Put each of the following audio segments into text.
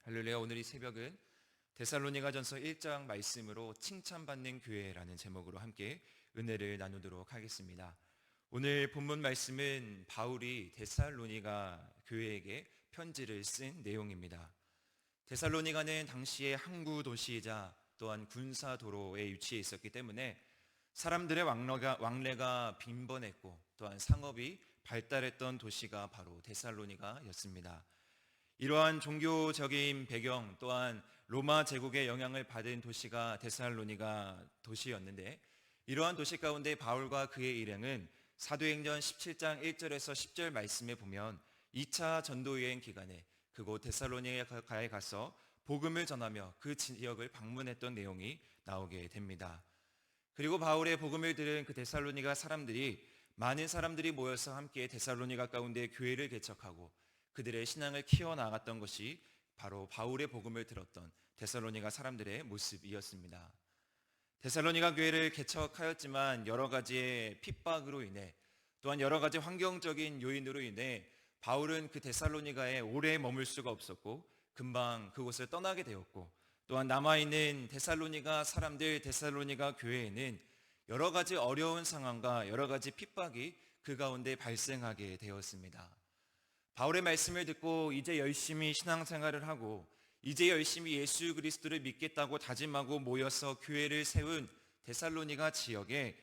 할렐루야. 오늘 이 새벽은 데살로니가전서 1장 말씀으로 칭찬받는 교회라는 제목으로 함께 은혜를 나누도록 하겠습니다. 오늘 본문 말씀은 바울이 데살로니가 교회에게 편지를 쓴 내용입니다. 데살로니가는 당시의 항구 도시이자 또한 군사 도로에 위치해 있었기 때문에 사람들의 왕래가 빈번했고 또한 상업이 발달했던 도시가 바로 데살로니가였습니다. 이러한 종교적인 배경 또한 로마 제국의 영향을 받은 도시가 데살로니가 도시였는데, 이러한 도시 가운데 바울과 그의 일행은 사도행전 17장 1절에서 10절 말씀에 보면 2차 전도여행 기간에 그곳 데살로니가에 가서 복음을 전하며 그 지역을 방문했던 내용이 나오게 됩니다. 그리고 바울의 복음을 들은 그 데살로니가 사람들이, 많은 사람들이 모여서 함께 데살로니가 가운데 교회를 개척하고 그들의 신앙을 키워나갔던 것이 바로 바울의 복음을 들었던 데살로니가 사람들의 모습이었습니다. 데살로니가 교회를 개척하였지만 여러 가지의 핍박으로 인해, 또한 여러 가지 환경적인 요인으로 인해 바울은 그 데살로니가에 오래 머물 수가 없었고 금방 그곳을 떠나게 되었고, 또한 남아있는 데살로니가 사람들, 데살로니가 교회에는 여러 가지 어려운 상황과 여러 가지 핍박이 그 가운데 발생하게 되었습니다. 바울의 말씀을 듣고 이제 열심히 신앙생활을 하고 이제 열심히 예수 그리스도를 믿겠다고 다짐하고 모여서 교회를 세운 데살로니가 지역에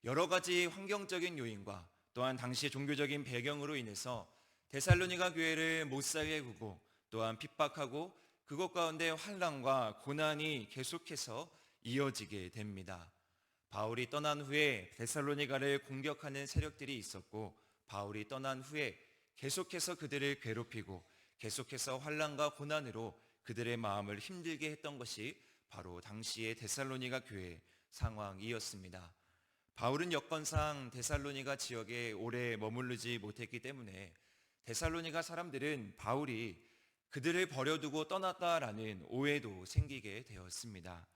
여러 가지 환경적인 요인과 또한 당시의 종교적인 배경으로 인해서 데살로니가 교회를 못 살게 구고 또한 핍박하고 그것 가운데 환난과 고난이 계속해서 이어지게 됩니다. 바울이 떠난 후에 데살로니가를 공격하는 세력들이 있었고, 바울이 떠난 후에 계속해서 그들을 괴롭히고 계속해서 환난과 고난으로 그들의 마음을 힘들게 했던 것이 바로 당시의 데살로니가 교회의 상황이었습니다. 바울은 여건상 데살로니가 지역에 오래 머무르지 못했기 때문에 데살로니가 사람들은 바울이 그들을 버려두고 떠났다라는 오해도 생기게 되었습니다.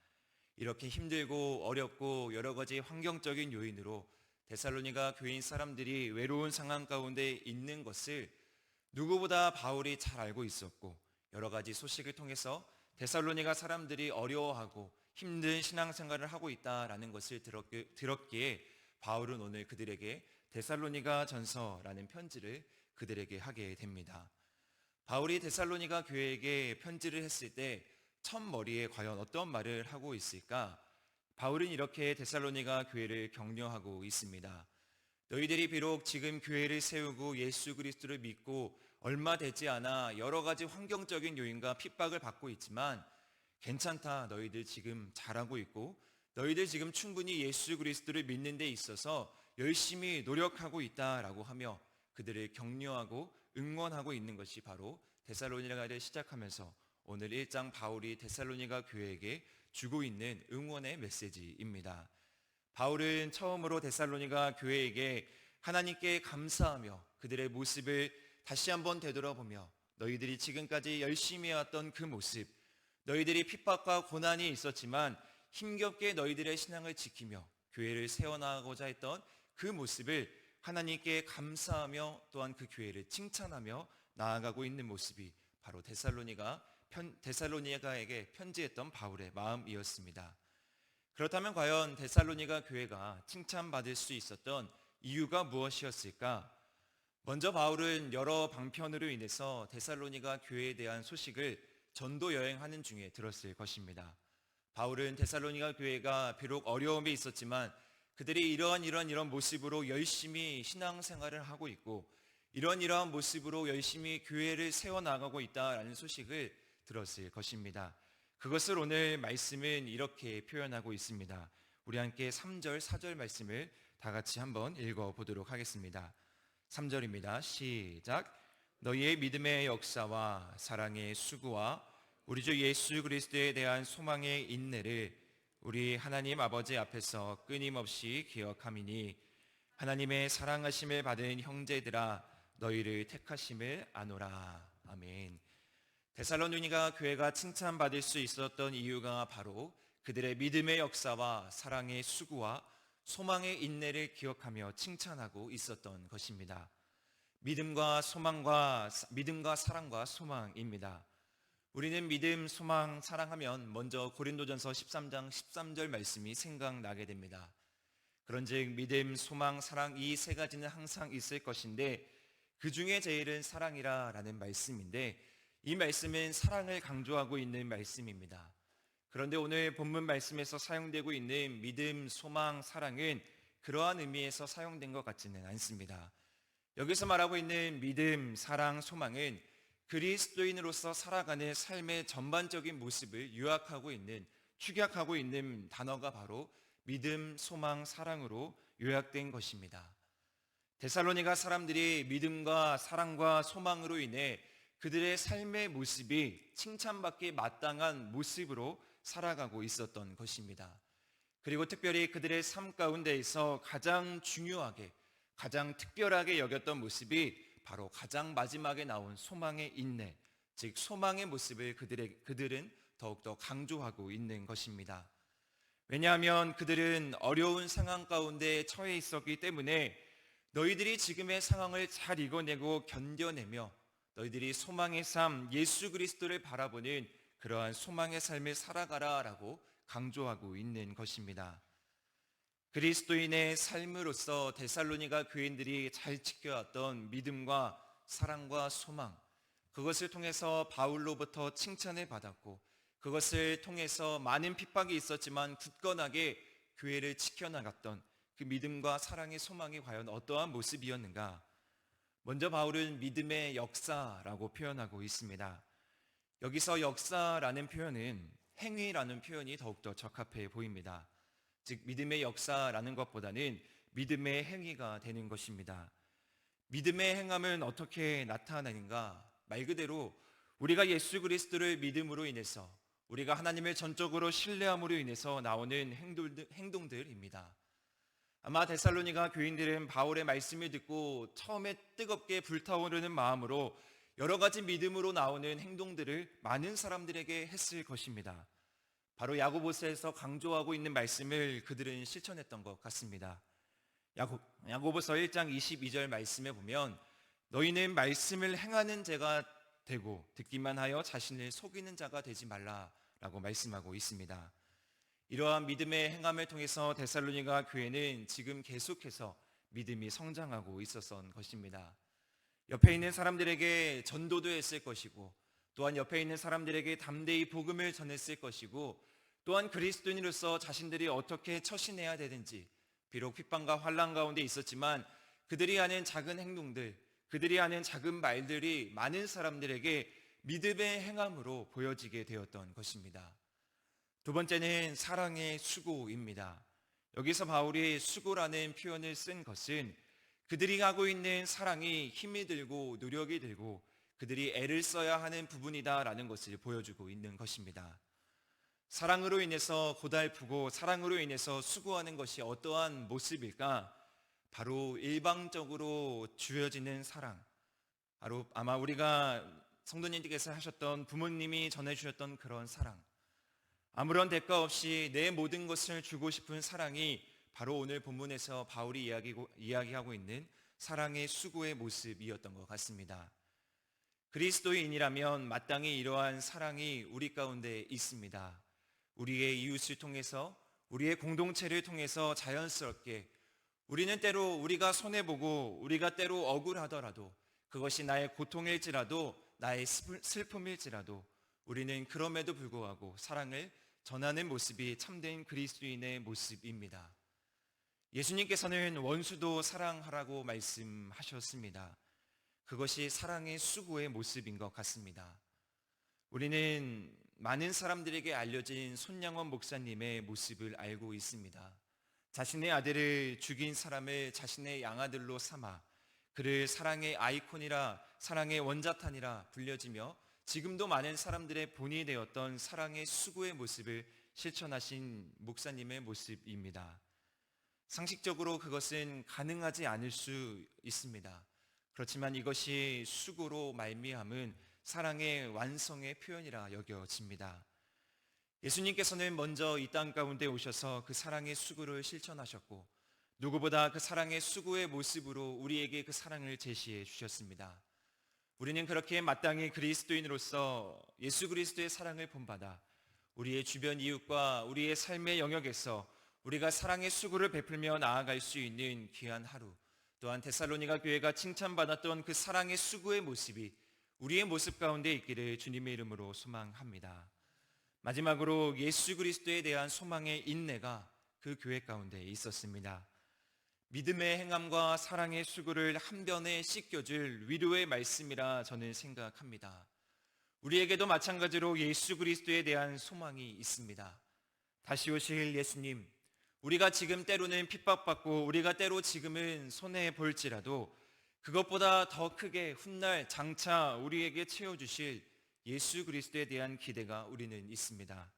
이렇게 힘들고 어렵고 여러 가지 환경적인 요인으로 데살로니가 교인 사람들이 외로운 상황 가운데 있는 것을 누구보다 바울이 잘 알고 있었고, 여러 가지 소식을 통해서 데살로니가 사람들이 어려워하고 힘든 신앙생활을 하고 있다라는 것을 들었기에 바울은 오늘 그들에게 데살로니가 전서라는 편지를 그들에게 하게 됩니다. 바울이 데살로니가 교회에게 편지를 했을 때 첫머리에 과연 어떤 말을 하고 있을까? 바울은 이렇게 데살로니가 교회를 격려하고 있습니다. 너희들이 비록 지금 교회를 세우고 예수 그리스도를 믿고 얼마 되지 않아 여러 가지 환경적인 요인과 핍박을 받고 있지만 괜찮다. 너희들 지금 잘하고 있고 너희들 지금 충분히 예수 그리스도를 믿는 데 있어서 열심히 노력하고 있다라고 하며 그들을 격려하고 응원하고 있는 것이 바로 데살로니가를 시작하면서 오늘 1장 바울이 데살로니가 교회에게 주고 있는 응원의 메시지입니다. 바울은 처음으로 데살로니가 교회에게 하나님께 감사하며 그들의 모습을 다시 한번 되돌아보며 너희들이 지금까지 열심히 해왔던 그 모습, 너희들이 핍박과 고난이 있었지만 힘겹게 너희들의 신앙을 지키며 교회를 세워나가고자 했던 그 모습을 하나님께 감사하며 또한 그 교회를 칭찬하며 나아가고 있는 모습이 바로 데살로니가에게 편지했던 바울의 마음이었습니다. 그렇다면 과연 데살로니가 교회가 칭찬받을 수 있었던 이유가 무엇이었을까? 먼저 바울은 여러 방편으로 인해서 데살로니가 교회에 대한 소식을 전도 여행하는 중에 들었을 것입니다. 바울은 데살로니가 교회가 비록 어려움이 있었지만 그들이 이런 모습으로 열심히 신앙생활을 하고 있고 이러한 모습으로 열심히 교회를 세워나가고 있다라는 소식을 들었을 것입니다. 그것을 오늘 말씀은 이렇게 표현하고 있습니다. 우리 함께 3절, 4절 말씀을 다 같이 한번 읽어보도록 하겠습니다. 3절입니다. 시작. 너희의 믿음의 역사와 사랑의 수고와 우리 주 예수 그리스도에 대한 소망의 인내를 우리 하나님 아버지 앞에서 끊임없이 기억함이니 하나님의 사랑하심을 받은 형제들아 너희를 택하심을 아노라. 아멘. 데살로니가 교회가 칭찬받을 수 있었던 이유가 바로 그들의 믿음의 역사와 사랑의 수고와 소망의 인내를 기억하며 칭찬하고 있었던 것입니다. 믿음과 사랑과 소망입니다. 우리는 믿음, 소망, 사랑하면 먼저 고린도전서 13장 13절 말씀이 생각나게 됩니다. 그런즉 믿음, 소망, 사랑 이 세 가지는 항상 있을 것인데 그 중에 제일은 사랑이라라는 말씀인데 이 말씀은 사랑을 강조하고 있는 말씀입니다. 그런데 오늘 본문 말씀에서 사용되고 있는 믿음, 소망, 사랑은 그러한 의미에서 사용된 것 같지는 않습니다. 여기서 말하고 있는 믿음, 사랑, 소망은 그리스도인으로서 살아가는 삶의 전반적인 모습을 요약하고 있는, 축약하고 있는 단어가 바로 믿음, 소망, 사랑으로 요약된 것입니다. 데살로니가 사람들이 믿음과 사랑과 소망으로 인해 그들의 삶의 모습이 칭찬받기 마땅한 모습으로 살아가고 있었던 것입니다. 그리고 특별히 그들의 삶 가운데에서 가장 중요하게, 가장 특별하게 여겼던 모습이 바로 가장 마지막에 나온 소망의 인내, 즉 소망의 모습을 그들은 더욱더 강조하고 있는 것입니다. 왜냐하면 그들은 어려운 상황 가운데 처해 있었기 때문에 너희들이 지금의 상황을 잘 이겨내고 견뎌내며 너희들이 소망의 삶, 예수 그리스도를 바라보는 그러한 소망의 삶을 살아가라라고 강조하고 있는 것입니다. 그리스도인의 삶으로서 데살로니가 교인들이 잘 지켜왔던 믿음과 사랑과 소망, 그것을 통해서 바울로부터 칭찬을 받았고 그것을 통해서 많은 핍박이 있었지만 굳건하게 교회를 지켜나갔던 그 믿음과 사랑의 소망이 과연 어떠한 모습이었는가? 먼저 바울은 믿음의 역사라고 표현하고 있습니다. 여기서 역사라는 표현은 행위라는 표현이 더욱더 적합해 보입니다. 즉 믿음의 역사라는 것보다는 믿음의 행위가 되는 것입니다. 믿음의 행함은 어떻게 나타나는가? 말 그대로 우리가 예수 그리스도를 믿음으로 인해서 우리가 하나님을 전적으로 신뢰함으로 인해서 나오는 행동들입니다. 아마 데살로니가 교인들은 바울의 말씀을 듣고 처음에 뜨겁게 불타오르는 마음으로 여러 가지 믿음으로 나오는 행동들을 많은 사람들에게 했을 것입니다. 바로 야고보서에서 강조하고 있는 말씀을 그들은 실천했던 것 같습니다. 야고보서 1장 22절 말씀에 보면 너희는 말씀을 행하는 자가 되고 듣기만 하여 자신을 속이는 자가 되지 말라라고 말씀하고 있습니다. 이러한 믿음의 행함을 통해서 데살로니가 교회는 지금 계속해서 믿음이 성장하고 있었던 것입니다. 옆에 있는 사람들에게 전도도 했을 것이고 또한 옆에 있는 사람들에게 담대히 복음을 전했을 것이고 또한 그리스도인으로서 자신들이 어떻게 처신해야 되는지 비록 핍박과 환난 가운데 있었지만 그들이 하는 작은 행동들, 그들이 하는 작은 말들이 많은 사람들에게 믿음의 행함으로 보여지게 되었던 것입니다. 두 번째는 사랑의 수고입니다. 여기서 바울이 수고라는 표현을 쓴 것은 그들이 하고 있는 사랑이 힘이 들고 노력이 들고 그들이 애를 써야 하는 부분이다라는 것을 보여주고 있는 것입니다. 사랑으로 인해서 고달프고 사랑으로 인해서 수고하는 것이 어떠한 모습일까? 바로 일방적으로 주어지는 사랑. 바로 아마 우리가 성도님들께서 하셨던 부모님이 전해주셨던 그런 사랑. 아무런 대가 없이 내 모든 것을 주고 싶은 사랑이 바로 오늘 본문에서 바울이 이야기하고 있는 사랑의 수고의 모습이었던 것 같습니다. 그리스도인이라면 마땅히 이러한 사랑이 우리 가운데 있습니다. 우리의 이웃을 통해서 우리의 공동체를 통해서 자연스럽게 우리는 때로 우리가 손해보고 우리가 때로 억울하더라도 그것이 나의 고통일지라도 나의 슬픔일지라도 우리는 그럼에도 불구하고 사랑을 전하는 모습이 참된 그리스도인의 모습입니다. 예수님께서는 원수도 사랑하라고 말씀하셨습니다. 그것이 사랑의 수고의 모습인 것 같습니다. 우리는 많은 사람들에게 알려진 손양원 목사님의 모습을 알고 있습니다. 자신의 아들을 죽인 사람을 자신의 양아들로 삼아 그를 사랑의 아이콘이라 사랑의 원자탄이라 불려지며 지금도 많은 사람들의 본이 되었던 사랑의 수고의 모습을 실천하신 목사님의 모습입니다. 상식적으로 그것은 가능하지 않을 수 있습니다. 그렇지만 이것이 수고로 말미암은 사랑의 완성의 표현이라 여겨집니다. 예수님께서는 먼저 이 땅 가운데 오셔서 그 사랑의 수고를 실천하셨고 누구보다 그 사랑의 수고의 모습으로 우리에게 그 사랑을 제시해 주셨습니다. 우리는 그렇게 마땅히 그리스도인으로서 예수 그리스도의 사랑을 본받아 우리의 주변 이웃과 우리의 삶의 영역에서 우리가 사랑의 수고를 베풀며 나아갈 수 있는 귀한 하루, 또한 데살로니가 교회가 칭찬받았던 그 사랑의 수고의 모습이 우리의 모습 가운데 있기를 주님의 이름으로 소망합니다. 마지막으로 예수 그리스도에 대한 소망의 인내가 그 교회 가운데 있었습니다. 믿음의 행함과 사랑의 수고를 한 변에 씻겨줄 위로의 말씀이라 저는 생각합니다. 우리에게도 마찬가지로 예수 그리스도에 대한 소망이 있습니다. 다시 오실 예수님, 우리가 지금 때로는 핍박받고 우리가 때로 지금은 손해볼지라도 그것보다 더 크게 훗날 장차 우리에게 채워주실 예수 그리스도에 대한 기대가 우리는 있습니다.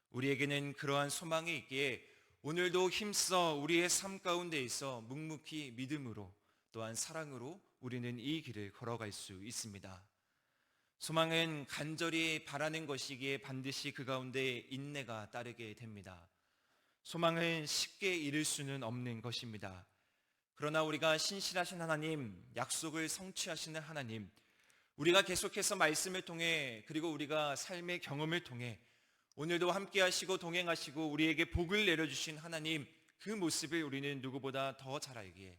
우리에게는 그러한 소망이 있기에 오늘도 힘써 우리의 삶 가운데 있어 묵묵히 믿음으로 또한 사랑으로 우리는 이 길을 걸어갈 수 있습니다. 소망은 간절히 바라는 것이기에 반드시 그 가운데 인내가 따르게 됩니다. 소망은 쉽게 이룰 수는 없는 것입니다. 그러나 우리가 신실하신 하나님, 약속을 성취하시는 하나님, 우리가 계속해서 말씀을 통해 그리고 우리가 삶의 경험을 통해 오늘도 함께 하시고 동행하시고 우리에게 복을 내려주신 하나님, 그 모습을 우리는 누구보다 더 잘 알기에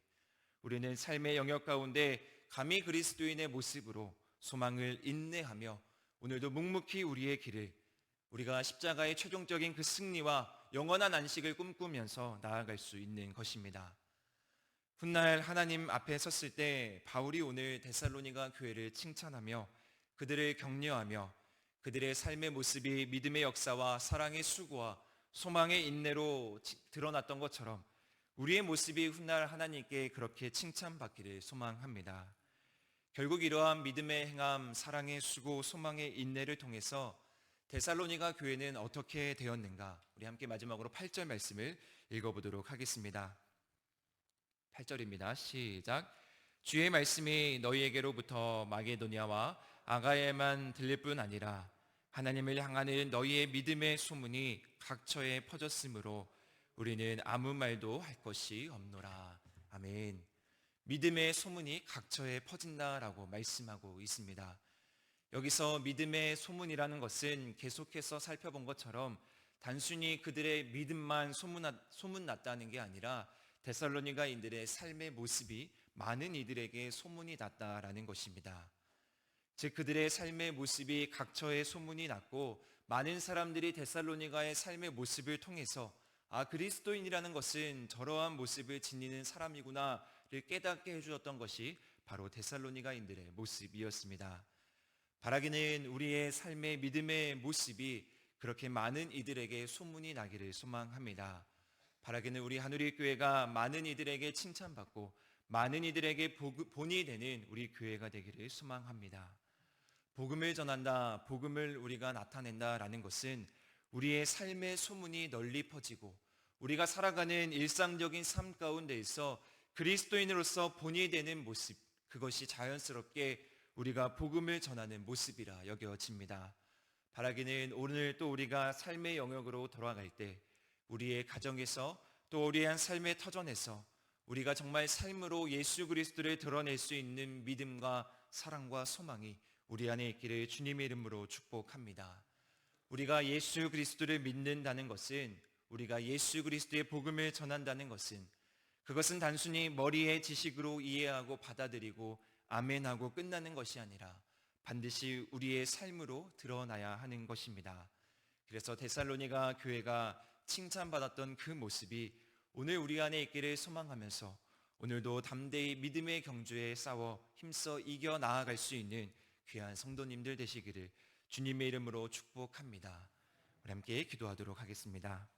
우리는 삶의 영역 가운데 감히 그리스도인의 모습으로 소망을 인내하며 오늘도 묵묵히 우리의 길을 우리가 십자가의 최종적인 그 승리와 영원한 안식을 꿈꾸면서 나아갈 수 있는 것입니다. 훗날 하나님 앞에 섰을 때 바울이 오늘 데살로니가 교회를 칭찬하며 그들을 격려하며 그들의 삶의 모습이 믿음의 역사와 사랑의 수고와 소망의 인내로 드러났던 것처럼 우리의 모습이 훗날 하나님께 그렇게 칭찬받기를 소망합니다. 결국 이러한 믿음의 행함, 사랑의 수고, 소망의 인내를 통해서 데살로니가 교회는 어떻게 되었는가? 우리 함께 마지막으로 8절 말씀을 읽어보도록 하겠습니다. 8절입니다. 시작. 주의 말씀이 너희에게로부터 마게도냐와 아가야에만 들릴 뿐 아니라 하나님을 향하는 너희의 믿음의 소문이 각처에 퍼졌으므로 우리는 아무 말도 할 것이 없노라. 아멘. 믿음의 소문이 각처에 퍼진다라고 말씀하고 있습니다. 여기서 믿음의 소문이라는 것은 계속해서 살펴본 것처럼 단순히 그들의 믿음만 소문났다는 게 아니라 데살로니가인들의 삶의 모습이 많은 이들에게 소문이 났다라는 것입니다. 즉 그들의 삶의 모습이 각처에 소문이 났고 많은 사람들이 데살로니가의 삶의 모습을 통해서 그리스도인이라는 것은 저러한 모습을 지니는 사람이구나를 깨닫게 해주었던 것이 바로 데살로니가인들의 모습이었습니다. 바라기는 우리의 삶의 믿음의 모습이 그렇게 많은 이들에게 소문이 나기를 소망합니다. 바라기는 우리 하누리 교회가 많은 이들에게 칭찬받고 많은 이들에게 본이 되는 우리 교회가 되기를 소망합니다. 복음을 전한다, 복음을 우리가 나타낸다라는 것은 우리의 삶의 소문이 널리 퍼지고 우리가 살아가는 일상적인 삶 가운데에서 그리스도인으로서 본이 되는 모습, 그것이 자연스럽게 우리가 복음을 전하는 모습이라 여겨집니다. 바라기는 오늘 또 우리가 삶의 영역으로 돌아갈 때 우리의 가정에서 또 우리의 삶의 터전에서 우리가 정말 삶으로 예수 그리스도를 드러낼 수 있는 믿음과 사랑과 소망이 우리 안에 있기를 주님의 이름으로 축복합니다. 우리가 예수 그리스도를 믿는다는 것은 우리가 예수 그리스도의 복음을 전한다는 것은 그것은 단순히 머리의 지식으로 이해하고 받아들이고 아멘하고 끝나는 것이 아니라 반드시 우리의 삶으로 드러나야 하는 것입니다. 그래서 데살로니가 교회가 칭찬받았던 그 모습이 오늘 우리 안에 있기를 소망하면서 오늘도 담대히 믿음의 경주에 싸워 힘써 이겨 나아갈 수 있는 귀한 성도님들 되시기를 주님의 이름으로 축복합니다. 우리 함께 기도하도록 하겠습니다.